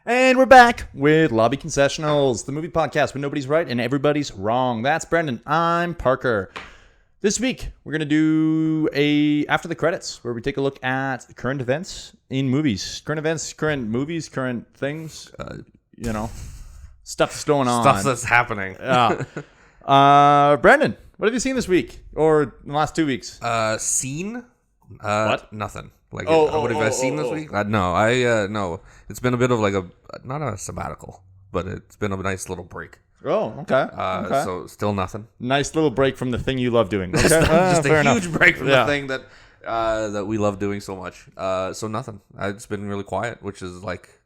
And we're back with Lobby Concessionals, the movie podcast where nobody's right and everybody's wrong. That's Brendan. I'm Parker. This week, we're going to do a After the Credits, where we take a look at current events in movies. Current events, current movies, current things, stuff that's going on. Stuff that's happening. Brendan, what have you seen this week? Or in the last 2 weeks? Seen? What? Nothing. What have I seen this week? No. It's been a bit of like not a sabbatical, but it's been a nice little break. Oh, okay. So still nothing. Nice little break from the thing you love doing. Okay. Just a huge enough. break from the thing that we love doing so much. So nothing. It's been really quiet, which is like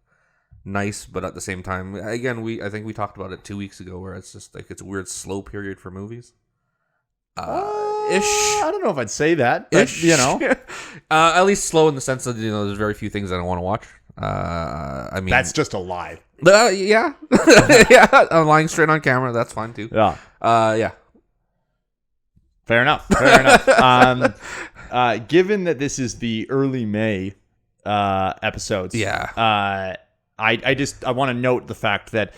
nice, but at the same time, again, I think we talked about it 2 weeks ago, where it's just like it's a weird slow period for movies. I don't know if I'd say that, but, at least slow in the sense that there's very few things I don't want to watch. I mean, that's just a lie. Yeah, yeah. I'm lying straight on camera. That's fine too. Yeah. Yeah. Fair enough. Given that this is the early May episodes, I want to note the fact that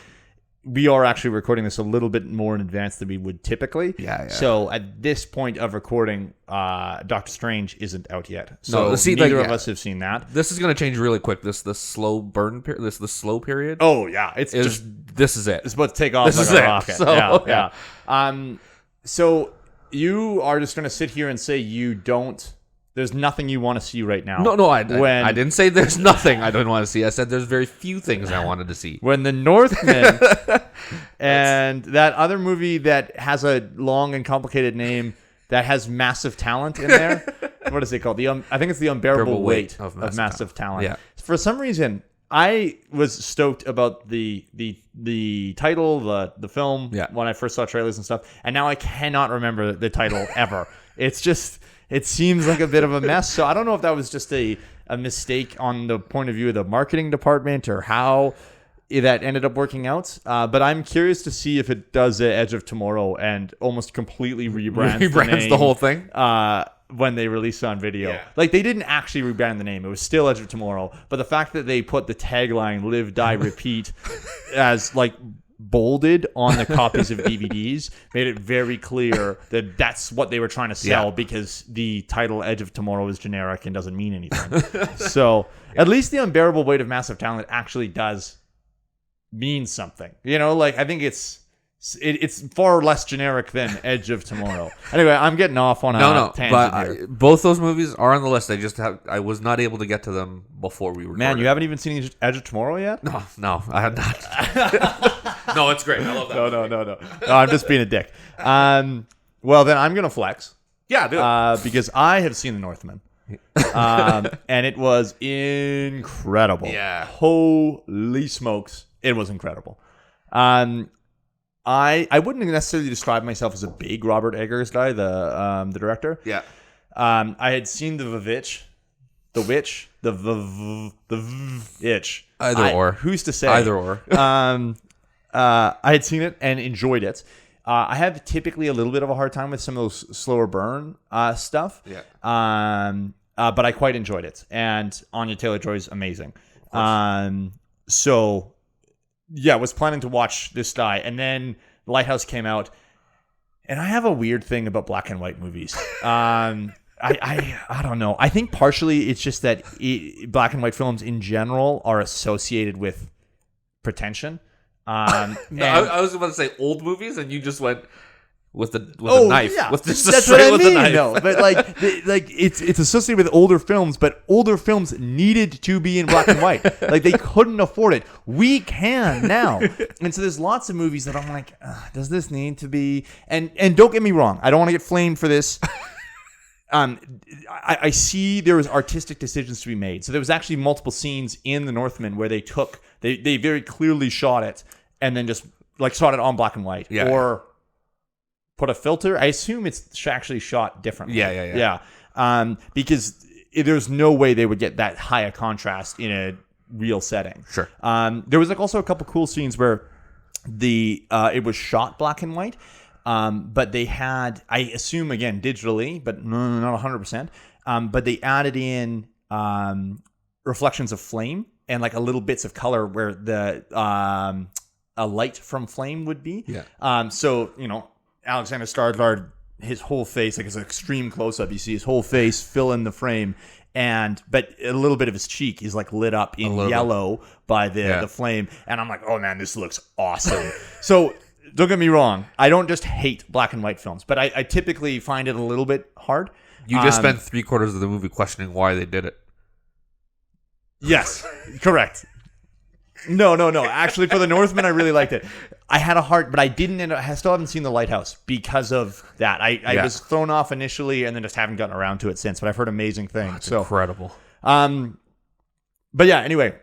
we are actually recording this a little bit more in advance than we would typically. Yeah. So at this point of recording, Doctor Strange isn't out yet. So no, neither of us have seen that. This is going to change really quick. The slow burn period. The slow period. Oh yeah, this is it. It's about to take off this like is a it. rocket. So, yeah. So you are just going to sit here and say there's nothing you want to see right now. No, I didn't say there's nothing I don't want to see. I said there's very few things I wanted to see. When the Northman and that other movie that has a long and complicated name that has massive talent in there. What is it called? I think it's The Unbearable Weight of Massive Talent. Yeah. For some reason, I was stoked about the title, the film, when I first saw trailers and stuff, and now I cannot remember the title ever. It's just... It seems like a bit of a mess. So I don't know if that was just a mistake on the point of view of the marketing department or how that ended up working out. But I'm curious to see if it does the Edge of Tomorrow and almost completely rebrands the whole thing when they release it on video. Yeah. Like they didn't actually rebrand the name. It was still Edge of Tomorrow. But the fact that they put the tagline "Live, Die, Repeat" as like bolded on the copies of DVDs made it very clear that that's what they were trying to sell, because the title Edge of Tomorrow is generic and doesn't mean anything. So at least The Unbearable Weight of Massive Talent actually does mean something. I think it's far less generic than Edge of Tomorrow. Anyway, I'm getting off on a tangent here. Both those movies are on the list. I was not able to get to them before we recorded. Man, you haven't even seen Edge of Tomorrow yet? No, I have not. No, it's great. I love that. No, I'm just being a dick. Well, then I'm going to flex. Yeah, do it. Because I have seen The Northman. And it was incredible. Yeah. Holy smokes. It was incredible. I wouldn't necessarily describe myself as a big Robert Eggers guy, the director. Yeah. I had seen The Witch, Itch. Or. Who's to say? Either or. I had seen it and enjoyed it. I have typically a little bit of a hard time with some of those slower burn stuff. Yeah. But I quite enjoyed it. And Anya Taylor-Joy is amazing. So, yeah, was planning to watch this guy. And then Lighthouse came out. And I have a weird thing about black and white movies. I don't know. I think partially it's just that black and white films in general are associated with pretension. I was about to say old movies, and you just went with a knife. Yeah. That's what I mean. The knife. No, but it's associated with older films, but older films needed to be in black and white. Like they couldn't afford it. We can now, and so there's lots of movies that I'm like, does this need to be? And don't get me wrong, I don't want to get flamed for this. I see there was artistic decisions to be made. So there was actually multiple scenes in The Northman where they very clearly shot it and then just like shot it on black and white or put a filter. I assume it's actually shot differently. Yeah. Because there's no way they would get that high a contrast in a real setting. Sure. There was also a couple cool scenes where it was shot black and white. But they had, I assume again, digitally, but not 100%. But they added in reflections of flame and like a little bits of color where the a light from flame would be. Yeah. So, you know, Alexander Starsguard, his whole face, like it's an extreme close up. You see his whole face fill in the frame, but a little bit of his cheek is like lit up in yellow by the flame. And I'm like, oh man, this looks awesome. So don't get me wrong, I don't just hate black and white films, but I typically find it a little bit hard. You just spent 3/4 of the movie questioning why they did it. Yes, correct. No. Actually, for the Northman, I really liked it. I had a heart, but I still haven't seen The Lighthouse because of that. I was thrown off initially and then just haven't gotten around to it since, but I've heard amazing things. It's incredible. But yeah, anyway.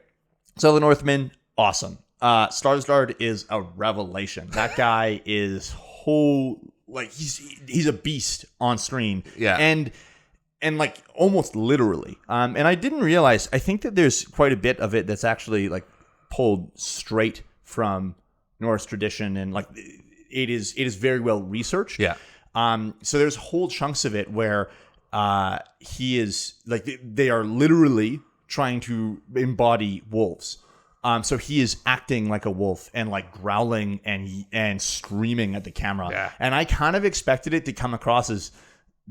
So The Northman, awesome. Starsguard is a revelation. That guy is he's a beast on screen. Yeah. And like almost literally. And I didn't realize, I think that there's quite a bit of it that's actually like pulled straight from Norse tradition, and like it is very well researched. Yeah. So there's whole chunks of it where he is like they are literally trying to embody wolves. So he is acting like a wolf and like growling and screaming at the camera. Yeah. And I kind of expected it to come across as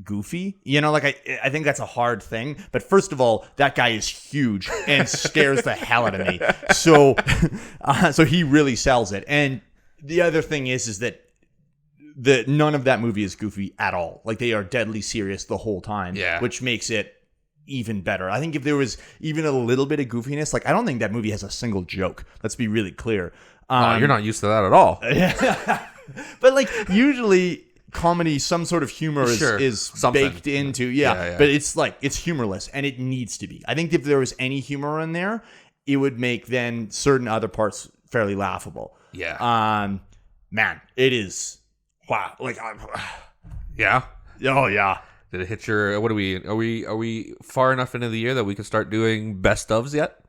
goofy, you know, like I think that's a hard thing. But first of all, that guy is huge and scares the hell out of me. So, so he really sells it. And the other thing is that none of that movie is goofy at all. Like they are deadly serious the whole time, which makes it even better. I think if there was even a little bit of goofiness, like I don't think that movie has a single joke. Let's be really clear. You're not used to that at all. But like usually comedy, some sort of humor is baked into, but it's like it's humorless and it needs to be. I think if there was any humor in there, it would make then certain other parts fairly laughable. Man, it is wow. Like, yeah. Oh yeah. Did it hit your? What are we far enough into the year that we can start doing best ofs yet?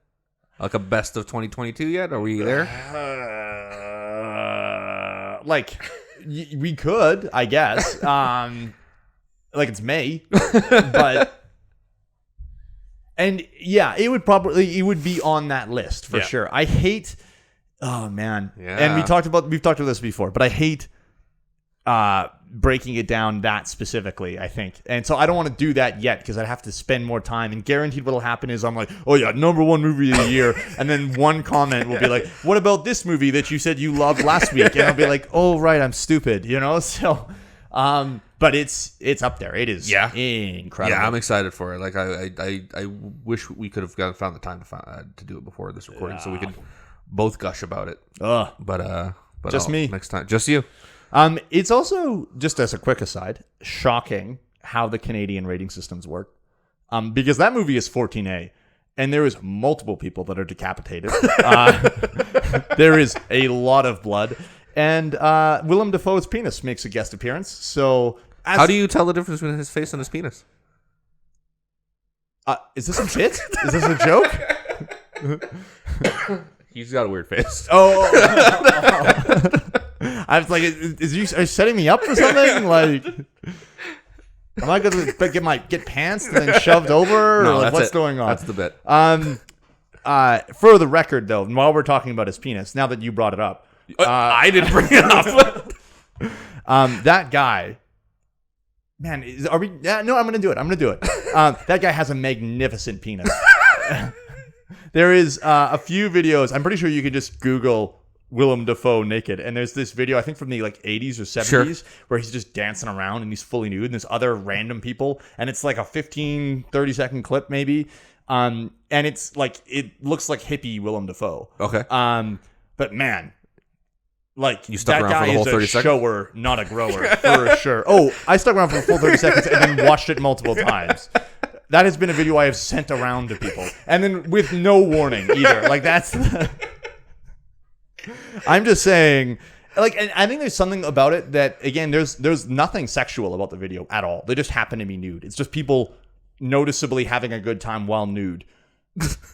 Like a best of 2022 yet? Are we there? We could, I guess. Like it's May, but and yeah, it would be on that list for sure. I hate. Oh man, and we've talked about this before, but I hate breaking it down that specifically, I think. And so I don't want to do that yet because I'd have to spend more time, and guaranteed what'll happen is I'm like, oh yeah, #1 movie of the year, and then one comment will be like, what about this movie that you said you loved last week? And I'll be like, oh right, I'm stupid, you know. So but it's up there. It is incredible. Yeah, I'm excited for it. Like I wish we could have found the time to do it before this recording so we could both gush about it. But just me next time, just you. It's also, just as a quick aside, shocking how the Canadian rating systems work. Because that movie is 14A, and there is multiple people that are decapitated. There is a lot of blood, and Willem Dafoe's penis makes a guest appearance. So, how do you tell the difference between his face and his penis? Is this a bit? Is this a joke? He's got a weird face. I was like, are you setting me up for something? Like, am I going to get pants and then shoved over? No, or like, what's going on? That's the bit. For the record, though, while we're talking about his penis, now that you brought it up. I didn't bring it up. That guy, man, are we? No, I'm going to do it. That guy has a magnificent penis. There is a few videos. I'm pretty sure you could just Google Willem Dafoe naked, and there's this video I think from the like 80s or 70s where he's just dancing around and he's fully nude, and there's other random people, and it's like a 15-30 second clip maybe, and it's like it looks like hippie Willem Dafoe. Okay. But man, like you stuck that around guy for the whole is 30 a seconds? shower, not a grower for sure. Oh, I stuck around for the full 30 seconds and then watched it multiple times. That has been a video I have sent around to people, and then with no warning either. Like that's. I'm just saying, like, and I think there's something about it that, again, there's nothing sexual about the video at all. They just happen to be nude. It's just people noticeably having a good time while nude.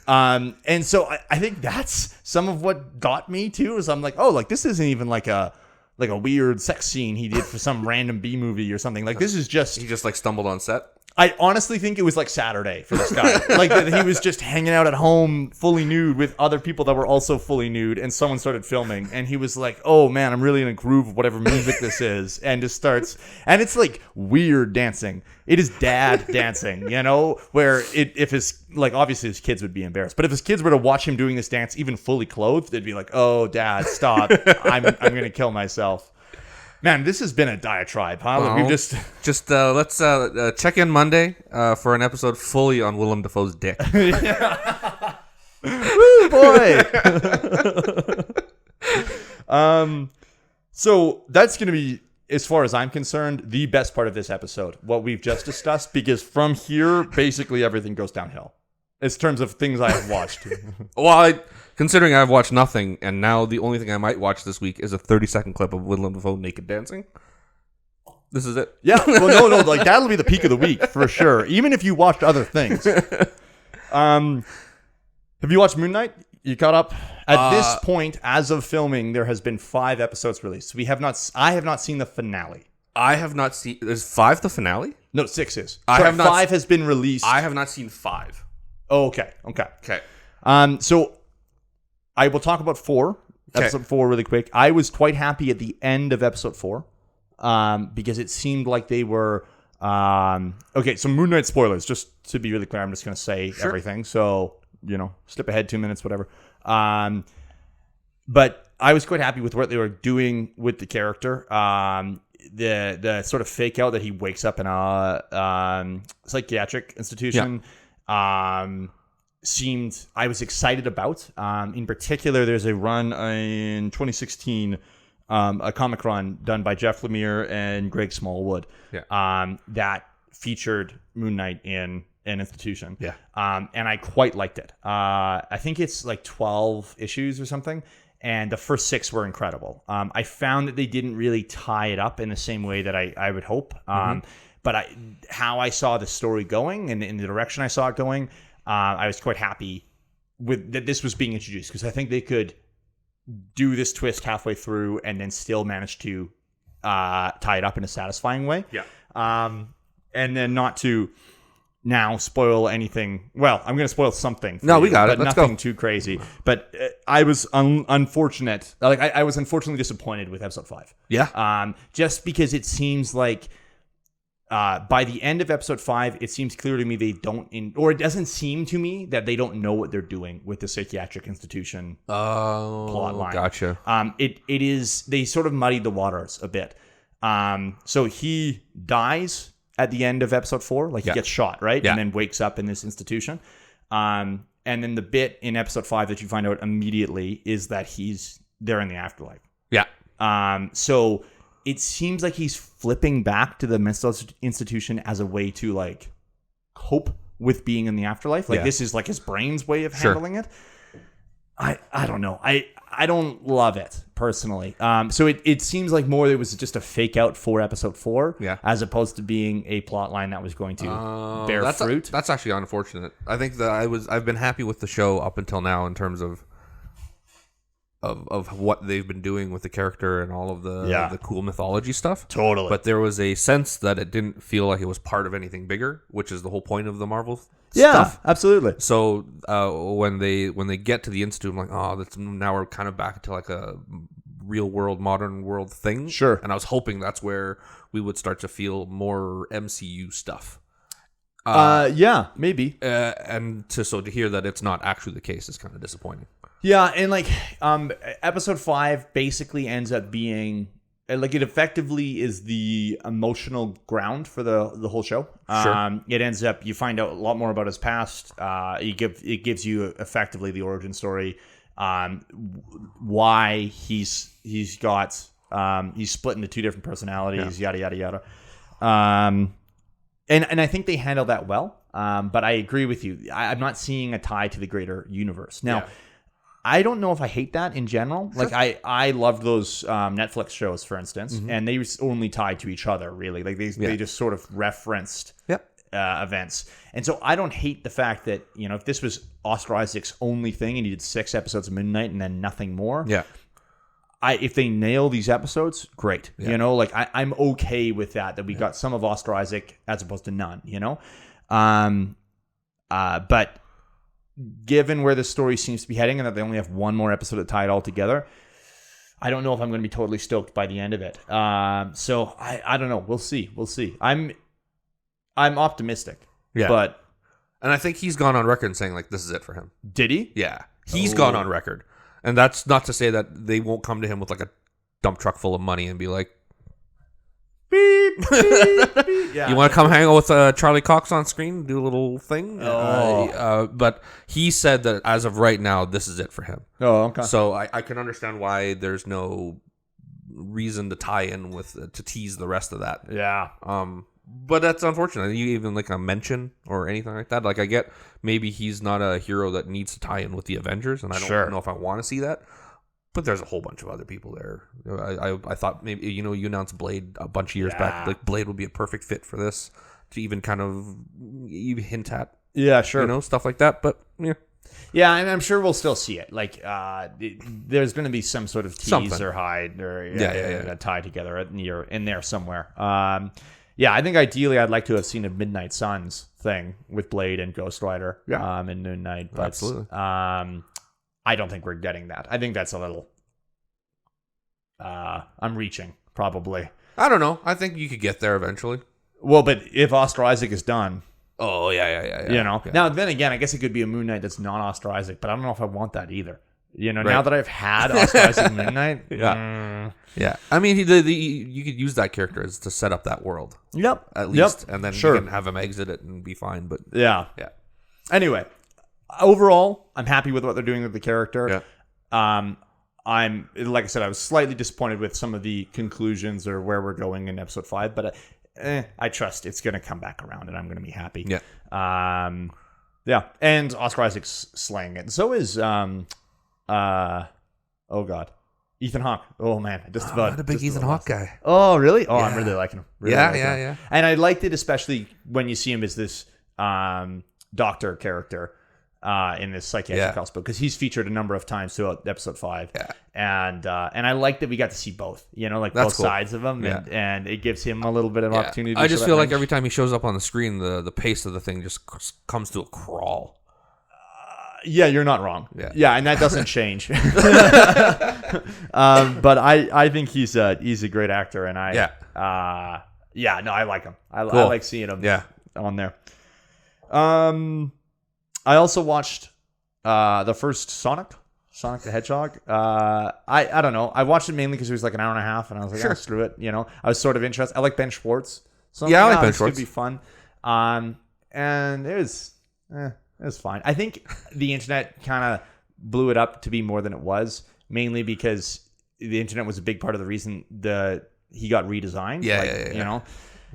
And so I think that's some of what got me too. Is I'm like, oh, like this isn't even like a weird sex scene he did for some random B movie or something. Like this is just he just like stumbled on set. I honestly think it was like Saturday for this guy. Like that he was just hanging out at home fully nude with other people that were also fully nude, and someone started filming, and he was like, oh man, I'm really in a groove of whatever music this is, and just starts, and it's like weird dancing. It is dad dancing, you know, where if his, like, obviously his kids would be embarrassed, but if his kids were to watch him doing this dance even fully clothed, they'd be like, oh dad, stop. I'm going to kill myself. Man, this has been a diatribe, huh? Well, We've let's check in Monday for an episode fully on Willem Dafoe's dick. Woo, boy. So that's going to be, as far as I'm concerned, the best part of this episode, what we've just discussed, because from here, basically everything goes downhill in terms of things I have watched. Well, considering I've watched nothing, and now the only thing I might watch this week is a 30-second clip of Willem Dafoe naked dancing. This is it. Yeah, well, no, like that'll be the peak of the week for sure. Even if you watched other things. Have you watched Moon Knight? You caught up? At this point, as of filming, there has been 5 episodes released. I have not seen the finale. I have not seen. Is 5 the finale? No, 6 is. I have not. 5 has been released. I have not seen 5. Oh, okay. Okay. So I will talk about 4. Episode 4 really quick. I was quite happy at the end of episode 4 because it seemed like they were... okay, so Moon Knight spoilers. Just to be really clear, I'm just going to say everything. So, skip ahead 2 minutes, whatever. But I was quite happy with what they were doing with the character. The sort of fake out that he wakes up in a psychiatric institution seemed, I was excited about. In particular, there's a run in 2016, a comic run done by Jeff Lemire and Greg Smallwood that featured Moon Knight in an institution. Yeah. And I quite liked it. I think it's like 12 issues or something. And the first 6 were incredible. I found that they didn't really tie it up in the same way that I would hope. But how I saw the story going and in the direction I saw it going, I was quite happy with that this was being introduced, because I think they could do this twist halfway through and then still manage to tie it up in a satisfying way. Yeah. And then not to now spoil anything. Well, I'm going to spoil something. No, we got it. But Let's nothing too crazy. But I was unfortunate. Like I was unfortunately disappointed with episode 5. Yeah. Just because it seems like by the end of episode 5, it seems clear to me they don't, or it doesn't seem to me that they don't know what they're doing with the psychiatric institution plot line. Gotcha. It is, they sort of muddied the waters a bit. So he dies at the end of episode 4, like he gets shot, right? Yeah. And then wakes up in this institution. And then the bit in episode 5 that you find out immediately is that they're in the afterlife. Yeah. So it seems like he's flipping back to the mental institution as a way to like cope with being in the afterlife. Like this is like his brain's way of handling it. I don't know. I don't love it personally. So it seems like more it was just a fake out for episode 4, as opposed to being a plot line that was going to bear fruit. That's actually unfortunate. I think that I've been happy with the show up until now in terms of what they've been doing with the character and all of the cool mythology stuff. Totally. But there was a sense that it didn't feel like it was part of anything bigger, which is the whole point of the Marvel stuff. Yeah, absolutely. So when they get to the Institute, I'm like, now we're kind of back to like a real world, modern world thing. Sure. And I was hoping that's where we would start to feel more MCU stuff. Yeah, maybe. And to hear that it's not actually the case is kind of disappointing. Yeah, and like episode 5 basically ends up being like, it effectively is the emotional ground for the whole show. Sure. It ends up, you find out a lot more about his past. It gives you effectively the origin story, why he's split into 2 different personalities, yada yada yada. And I think they handle that well. But I agree with you. I'm not seeing a tie to the greater universe now. Yeah. I don't know if I hate that in general. Like I loved those Netflix shows, for instance, and they was only tied to each other, really. Like they just sort of referenced events. And so I don't hate the fact that, if this was Oscar Isaac's only thing and he did 6 episodes of Moon Knight and then nothing more, if they nail these episodes, great. Yeah. You know, like I'm okay with that we got some of Oscar Isaac as opposed to none, you know? But given where the story seems to be heading and that they only have one more episode to tie it all together, I don't know if I'm going to be totally stoked by the end of it. So I don't know. We'll see. I'm optimistic. Yeah. But and I think he's gone on record saying like this is it for him. did he? Yeah. He's gone on record. And that's not to say that they won't come to him with like a dump truck full of money and be like, beep, beep, beep. Yeah. You want to come hang out with Charlie Cox on screen, do a little thing? But he said that as of right now, this is it for him. Oh, okay. So I can understand why there's no reason to tie in with to tease the rest of that. Yeah. But that's unfortunate. You even like a mention or anything like that. Like I get maybe he's not a hero that needs to tie in with the Avengers, and I don't know if I want to see that. But there's a whole bunch of other people there. I thought maybe you announced Blade a bunch of years back. Like Blade would be a perfect fit for this to even kind of even hint at. Yeah, sure. Stuff like that. But yeah. Yeah, and I'm sure we'll still see it. Like, there's going to be some sort of tease or hide or tie together in there somewhere. Yeah, I think ideally I'd like to have seen a Midnight Suns thing with Blade and Ghost Rider and Moon Knight. But, absolutely. I don't think we're getting that. I think that's a little... I'm reaching, probably. I don't know. I think you could get there eventually. Well, but if Oscar Isaac is done... Oh, yeah. You know? Yeah. Now, then again, I guess it could be a Moon Knight that's not Oscar Isaac, but I don't know if I want that either. You know, now that I've had Oscar Isaac Moon Knight... Yeah. I mean, you could use that character as to set up that world. Yep. At least. And then you can have him exit it and be fine. But yeah. Anyway, overall, I'm happy with what they're doing with the character. Yeah. I'm, like I said, I was slightly disappointed with some of the conclusions or where we're going in episode 5, but I trust it's going to come back around and I'm going to be happy. Yeah. Yeah. And Oscar Isaac's slaying it. And so is, oh God. Ethan Hawke. Oh man, I'm not a big Ethan Hawke guy. Oh really? Oh, I'm really liking him. Really liking him. Yeah. And I liked it especially when you see him as this doctor character in this psychiatric hospital because he's featured a number of times throughout episode 5. Yeah. And I like that we got to see both. You know, like both sides of him, and it gives him a little bit of opportunity. I just feel like every time he shows up on the screen, the pace of the thing just comes to a crawl. Yeah, you're not wrong. Yeah, and that doesn't change. But I think he's a great actor, and I like him. I like seeing him on there. I also watched the first Sonic the Hedgehog. I don't know. I watched it mainly because it was like an hour and a half, and I was like, screw it. You know, I was sort of interested. I like Ben Schwartz. So I like Ben Schwartz. This could be fun. And it was fine. I think the internet kind of blew it up to be more than it was, mainly because the internet was a big part of the reason he got redesigned. You know,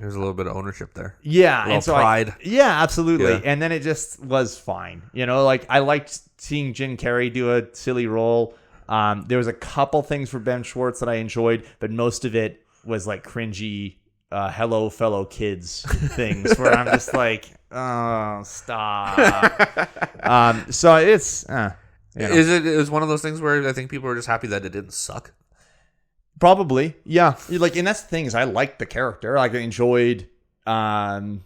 there's a little bit of ownership there. Yeah, and so pride. Absolutely. Yeah. And then it just was fine. You know, like I liked seeing Jim Carrey do a silly role. There was a couple things for Ben Schwartz that I enjoyed, but most of it was like cringy. Hello, fellow kids things where I'm just like, oh, stop. So it's, Is it one of those things where I think people are just happy that it didn't suck? Probably, yeah. Like, and that's the thing is, I liked the character. Like, I enjoyed, some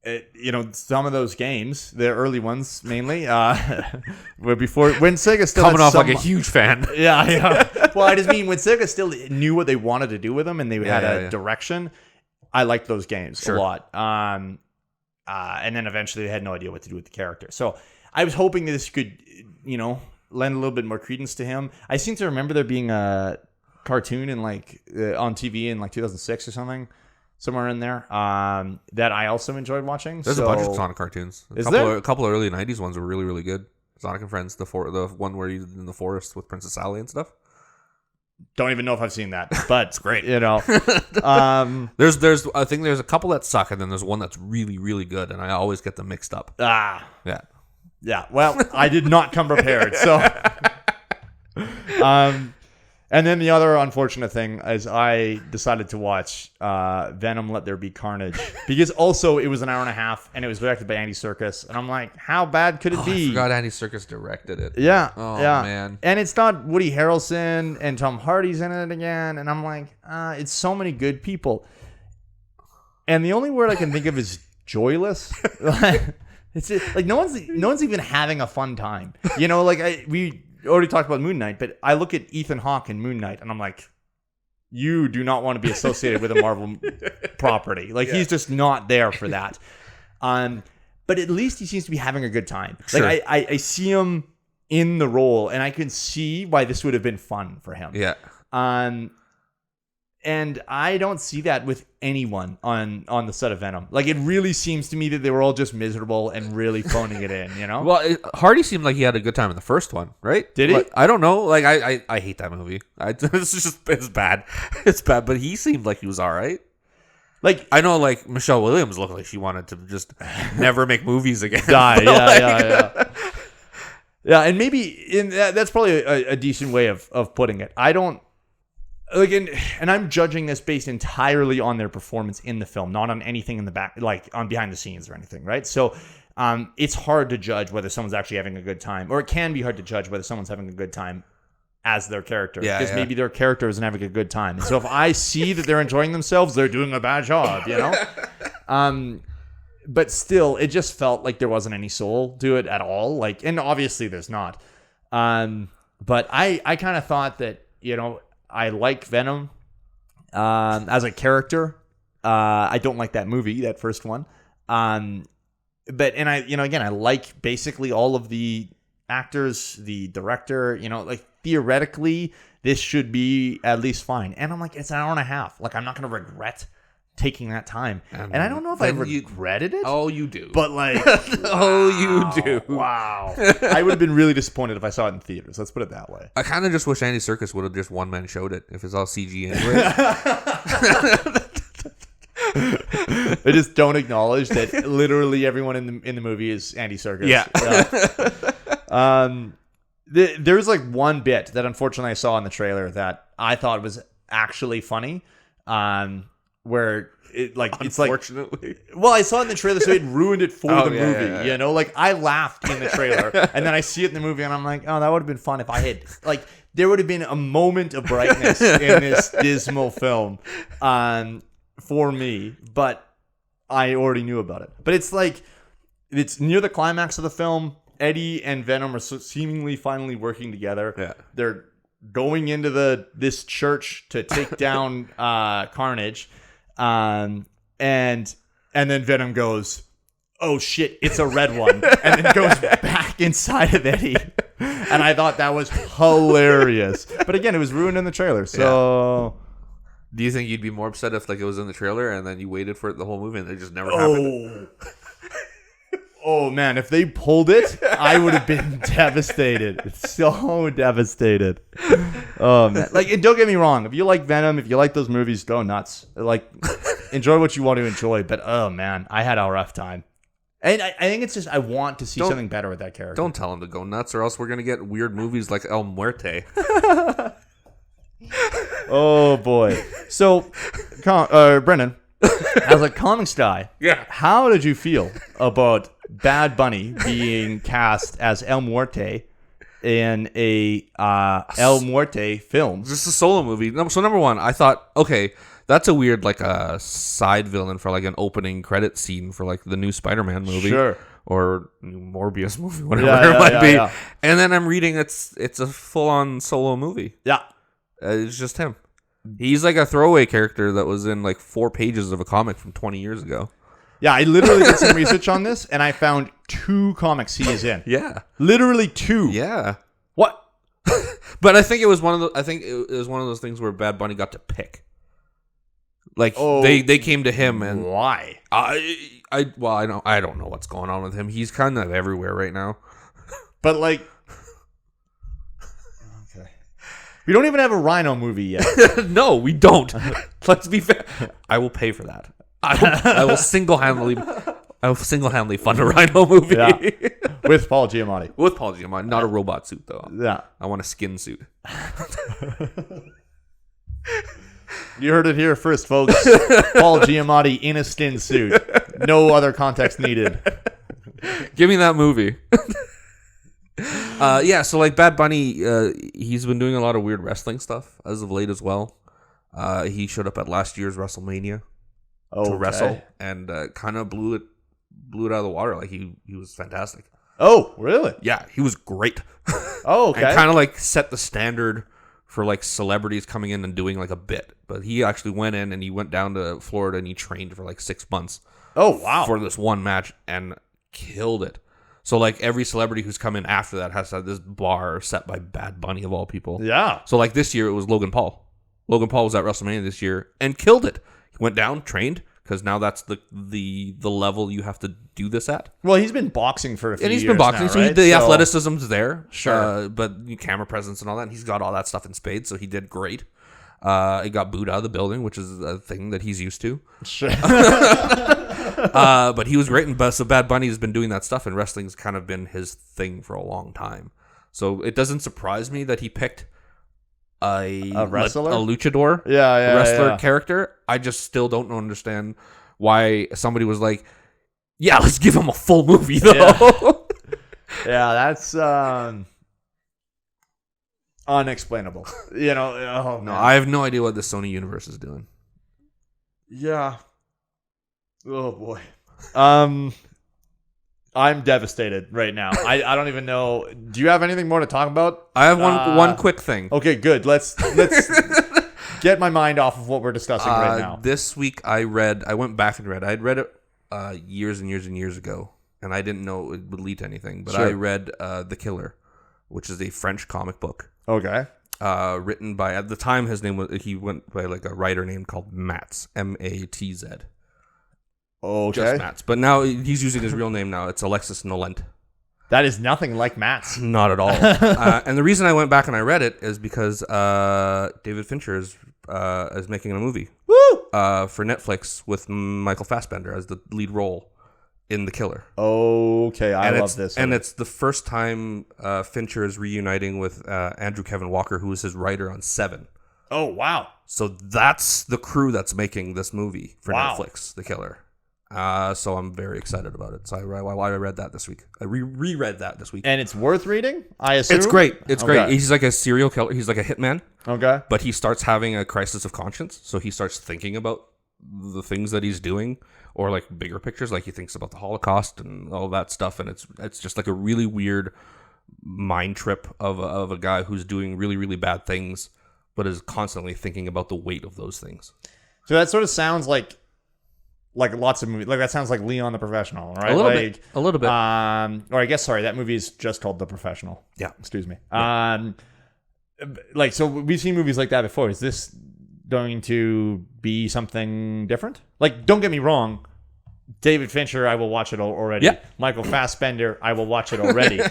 of those games, the early ones mainly. Where before when Sega still coming off like a huge fan. Yeah. Well, I just mean when Sega still knew what they wanted to do with them and they had a direction. I liked those games a lot. And then eventually they had no idea what to do with the character. So I was hoping that this could, lend a little bit more credence to him. I seem to remember there being a cartoon on TV in 2006 or something, somewhere in there, that I also enjoyed watching. There's a bunch of Sonic cartoons. A there? couple of early 90s ones were really, really good. Sonic and Friends, the one where he's in the forest with Princess Sally and stuff. Don't even know if I've seen that, but it's great. There's I think there's a couple that suck, and then there's one that's really, really good, and I always get them mixed up. Yeah. Well, I did not come prepared, so And then the other unfortunate thing is I decided to watch Venom Let There Be Carnage because also it was an hour and a half and it was directed by Andy Serkis. And I'm like, how bad could it be? I forgot Andy Serkis directed it. Yeah. Oh, yeah. man. And it's not Woody Harrelson and Tom Hardy's in it again. And I'm like, it's so many good people. And the only word I can think of is joyless. It's like no one's even having a fun time. You know, like we already talked about Moon Knight, but I look at Ethan Hawke in Moon Knight and I'm like, you do not want to be associated with a Marvel property. Like he's just not there for that. But at least he seems to be having a good time. Sure. Like I see him in the role and I can see why this would have been fun for him. Yeah. And I don't see that with anyone on the set of Venom. Like, it really seems to me that they were all just miserable and really phoning it in, you know? Well, Hardy seemed like he had a good time in the first one, right? Did he? Like, I don't know. Like, I hate that movie. It's bad. It's bad, but he seemed like he was all right. Like, I know, like, Michelle Williams looked like she wanted to just never make movies again. Die, yeah. Yeah, and maybe that's probably a decent way of putting it. I don't... Like, and I'm judging this based entirely on their performance in the film, not on anything in the back, like on behind the scenes or anything, right? So it's hard to judge whether someone's actually having a good time, or it can be hard to judge whether someone's having a good time as their character, because maybe their character isn't having a good time. And so if I see that they're enjoying themselves, they're doing a bad job, you know? But still, it just felt like there wasn't any soul to it at all. Like, and obviously there's not. But I kind of thought that, you know, I like Venom as a character. I don't like that movie, that first one. But I like basically all of the actors, the director, you know, like theoretically this should be at least fine. And I'm like, it's an hour and a half. Like, I'm not going to regret taking that time. And I don't know if I regretted it. Oh, you do. But like, you do. Wow. I would have been really disappointed if I saw it in theaters. Let's put it that way. I kind of just wish Andy Serkis would have just one-man showed it if it's all CG anyway. They just don't acknowledge that literally everyone in the movie is Andy Serkis. Yeah. There's like one bit that unfortunately I saw in the trailer that I thought was actually funny. Where it's like, unfortunately, well, I saw it in the trailer, so it ruined it for the movie. Yeah. You know, like I laughed in the trailer, and then I see it in the movie, and I'm like, oh, that would have been fun if I had like there would have been a moment of brightness in this dismal film, for me, but I already knew about it. But it's like it's near the climax of the film. Eddie and Venom are seemingly finally working together. Yeah, they're going into this church to take down Carnage. And then Venom goes, oh shit, it's a red one, and then goes back inside of Eddie. And I thought that was hilarious. But again, it was ruined in the trailer. So do you think you'd be more upset if like it was in the trailer and then you waited for it the whole movie and it just never happened? Oh man, if they pulled it, I would have been devastated. So devastated. Oh man. Like, and don't get me wrong, if you like Venom, if you like those movies, go nuts. Like, enjoy what you want to enjoy. But oh man, I had a rough time. And I think it's just I want to see something better with that character. Don't tell him to go nuts, or else we're gonna get weird movies like El Muerte. Oh boy. So, Brendan, as a comics guy, how did you feel about Bad Bunny being cast as El Muerte in a El Muerte film? Just a solo movie. So number one, I thought, okay, that's a weird like a side villain for like an opening credit scene for like the new Spider-Man movie, sure, or new Morbius movie, whatever it might be. Yeah. And then I'm reading it's a full-on solo movie. Yeah, it's just him. He's like a throwaway character that was in like 4 pages of a comic from 20 years ago. Yeah, I literally did some research on this, and I found 2 comics he is in. Yeah, literally 2. Yeah. What? But I think it was one of the. I think it was one of those things where Bad Bunny got to pick. Like they came to him and why? I don't know what's going on with him. He's kind of everywhere right now. But like, okay, we don't even have a Rhino movie yet. No, we don't. Let's be fair. I will pay for that. I will single-handedly. a single-handedly fund a Rhino movie. Yeah. With Paul Giamatti. With Paul Giamatti, not a robot suit though. Yeah. I want a skin suit. You heard it here first, folks. Paul Giamatti in a skin suit. No other context needed. Give me that movie. Yeah, so like Bad Bunny, he's been doing a lot of weird wrestling stuff as of late as well. He showed up at last year's WrestleMania to wrestle and kind of blew it out of the water. Like he was fantastic. Oh, really? Yeah, he was great. Oh, okay. And kind of like set the standard for like celebrities coming in and doing like a bit. But he actually went in and he went down to Florida and he trained for like 6 months. Oh, wow. For this one match and killed it. So like every celebrity who's come in after that has had this bar set by Bad Bunny of all people. Yeah. So like this year it was Logan Paul. Logan Paul was at WrestleMania this year and killed it. He went down, trained, because now that's the level you have to do this at. Well, he's been boxing for a few years. And he's been boxing, now, so right? the athleticism's there. Sure. But camera presence and all that, and he's got all that stuff in spades, so he did great. He got booed out of the building, which is a thing that he's used to. Sure. But he was great, and so Bad Bunny has been doing that stuff, and wrestling's kind of been his thing for a long time. So it doesn't surprise me that he picked a wrestler, a luchador, wrestler character. I just still don't understand why somebody was like, "Yeah, let's give him a full movie," though. Yeah, that's unexplainable. Oh, No, I have no idea what the Sony universe is doing. Yeah. Oh boy. I'm devastated right now. I don't even know. Do you have anything more to talk about? I have one quick thing. Okay, good. Let's get my mind off of what we're discussing right now. This week I went back and read. I had read it years and years and years ago, and I didn't know it would lead to anything. But Sure. I read The Killer, which is a French comic book. Okay. Written by, at the time, he went by like a writer named called Matz, M-A-T-Z. Okay. Just Matz. But now he's using his real name now. It's Alexis Nolent. That is nothing like Matt's. Not at all. And the reason I went back and I read it is because David Fincher is making a movie. Woo! For Netflix with Michael Fassbender as the lead role in The Killer. Okay, I love this. And it's the first time Fincher is reuniting with Andrew Kevin Walker, who was his writer on Seven. Oh, wow. So that's the crew that's making this movie for Wow. Netflix, The Killer. So I'm very excited about it. So I read that this week. I reread that this week. And it's worth reading, I assume? It's great. It's Okay. great. He's like a serial killer. He's like a hitman. Okay. But he starts having a crisis of conscience. So he starts thinking about the things that he's doing, or like bigger pictures. Like he thinks about the Holocaust and all that stuff. And it's just like a really weird mind trip of a guy who's doing really, really bad things, but is constantly thinking about the weight of those things. So that sort of sounds like lots of movies. Like that sounds like Leon the Professional, right? A little bit. Or I guess, sorry, that movie is just called The Professional. Yeah. Excuse me. Yeah. So we've seen movies like that before. Is this going to be something different? Like, don't get me wrong. David Fincher, I will watch it already. Yeah. Michael Fassbender, I will watch it already.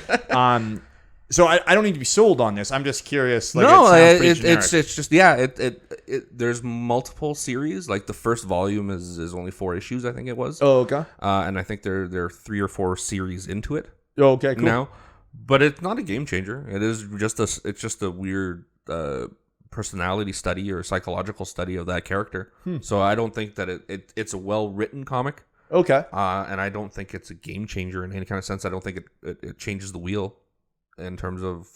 So I don't need to be sold on this. I'm just curious. Like, No, it's just there's multiple series. Like the first volume is only 4 issues, I think it was. Oh, okay. And I think there are 3 or 4 series into it. Oh, okay, cool. Now, but it's not a game changer. It is just a weird personality study or psychological study of that character. So I don't think that it's a well written comic. Okay. And I don't think it's a game changer in any kind of sense. I don't think it changes the wheel in terms of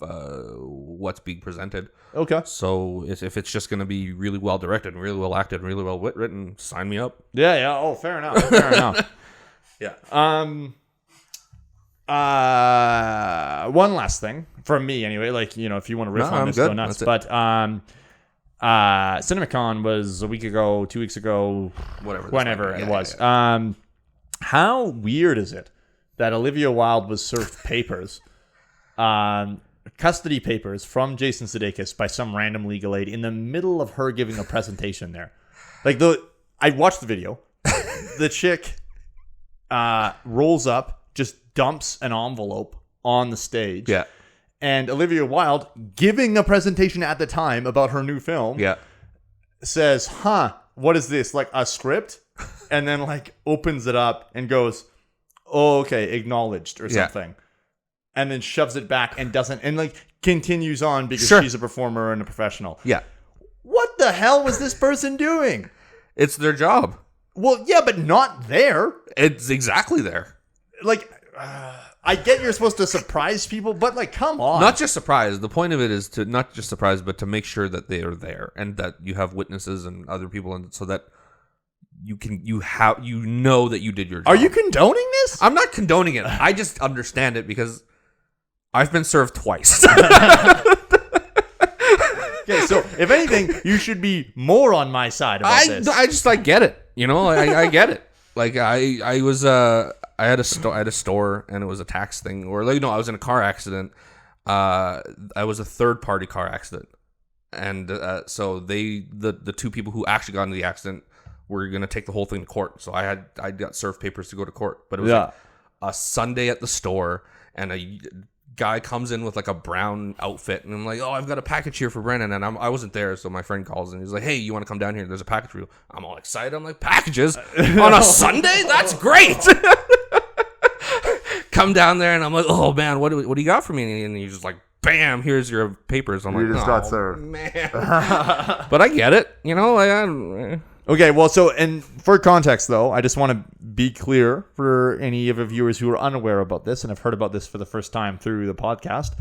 what's being presented. Okay. So if it's just going to be really well directed and really well acted and really well written, sign me up. Yeah. Oh, fair enough. Fair enough. Yeah. One last thing from me, anyway. Like, if you want to riff on I'm this, good. go nuts. That's But Cinemacon was a week ago, 2 weeks ago, whenever it was. Yeah. How weird is it that Olivia Wilde was served papers, custody papers from Jason Sudeikis by some random legal aid in the middle of her giving a presentation there? Like, I watched the video. The chick rolls up, just dumps an envelope on the stage. Yeah. And Olivia Wilde, giving a presentation at the time about her new film, Yeah. says, what is this? Like a script? and then like opens it up and goes, "Oh, okay, acknowledged" or something, and then shoves it back and doesn't, and like continues on because she's a performer and a professional. Yeah. What the hell was this person doing? It's their job. Well, yeah, but not there. It's exactly there. Like, I get you're supposed to surprise people, but like, come on. Not just surprise. The point of it is to not just surprise, but to make sure that they are there and that you have witnesses and other people, and so that you know that you did your job. Are you condoning this? I'm not condoning it. I just understand it because I've been served twice. Okay, so if anything, you should be more on my side about this. I just like get it. You know, I get it. Like I was I had a store and it was a tax thing, or like I was in a car accident. I was a third party car accident, and so the two people who actually got into the accident were gonna take the whole thing to court. So I got served papers to go to court, but it was like a Sunday at the store, and a guy comes in with like a brown outfit, and I'm like, "Oh, I've got a package here for Brennan," and I wasn't there, so my friend calls and he's like, "Hey, you want to come down here? There's a package for you." I'm all excited. I'm like, "Packages on a Sunday? That's great!" Come down there, and I'm like, "Oh man, what do you got for me?" And he's just like, "Bam, here's your papers." I'm like, just got served, man. But I get it, Okay, well, so, and for context, though, I just want to be clear for any of the viewers who are unaware about this and have heard about this for the first time through the podcast.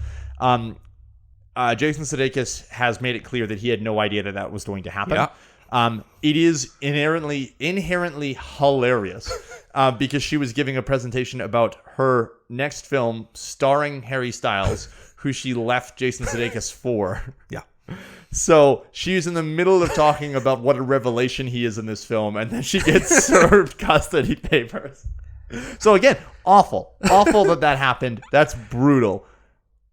Jason Sudeikis has made it clear that he had no idea that was going to happen. Yeah. It is inherently hilarious because she was giving a presentation about her next film starring Harry Styles, who she left Jason Sudeikis for. Yeah. So she's in the middle of talking about what a revelation he is in this film, and then she gets served custody papers. So again, awful that happened. That's brutal.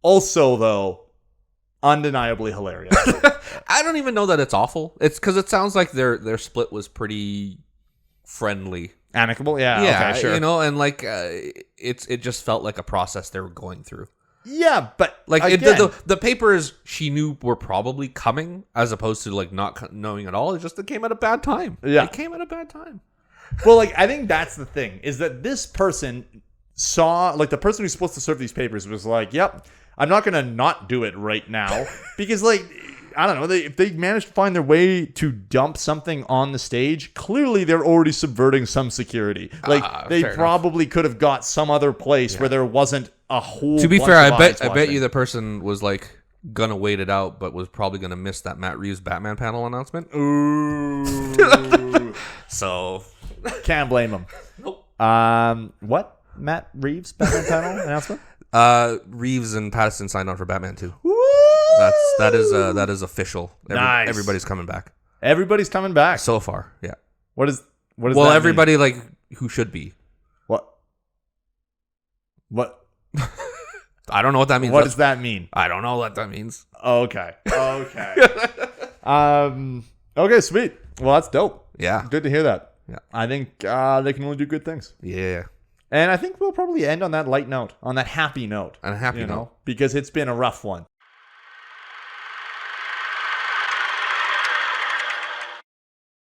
Also, though, undeniably hilarious. I don't even know that it's awful. It's because it sounds like their split was pretty friendly, amicable. Yeah, okay, sure. And like it just felt like a process they were going through. Yeah, but like again, the papers she knew were probably coming, as opposed to like not knowing at all. It's just it came at a bad time. Yeah, it came at a bad time. Well, like I think that's the thing is that this person saw, like the person who's supposed to serve these papers was like, "Yep, I'm not gonna not do it right now," because like I don't know, if they managed to find their way to dump something on the stage, clearly they're already subverting some security. Like they probably could have got some other place where there wasn't a whole. To be fair, I bet you the person was like gonna wait it out, but was probably gonna miss that Matt Reeves Batman panel announcement. Ooh. So can't blame him. Nope. What? Matt Reeves Batman panel announcement? Reeves and Pattinson signed on for Batman 2. Woo! That is official. Nice. Everybody's coming back. Everybody's coming back so far. Yeah. What is? Well, that everybody mean? Like who should be. What? I don't know what that means. What does that mean? I don't know what that means. Okay. Okay, sweet. Well, that's dope. Yeah. Good to hear that. Yeah. I think they can only do good things. Yeah. And I think we'll probably end on that light note, on that happy note. On a happy note. Because it's been a rough one.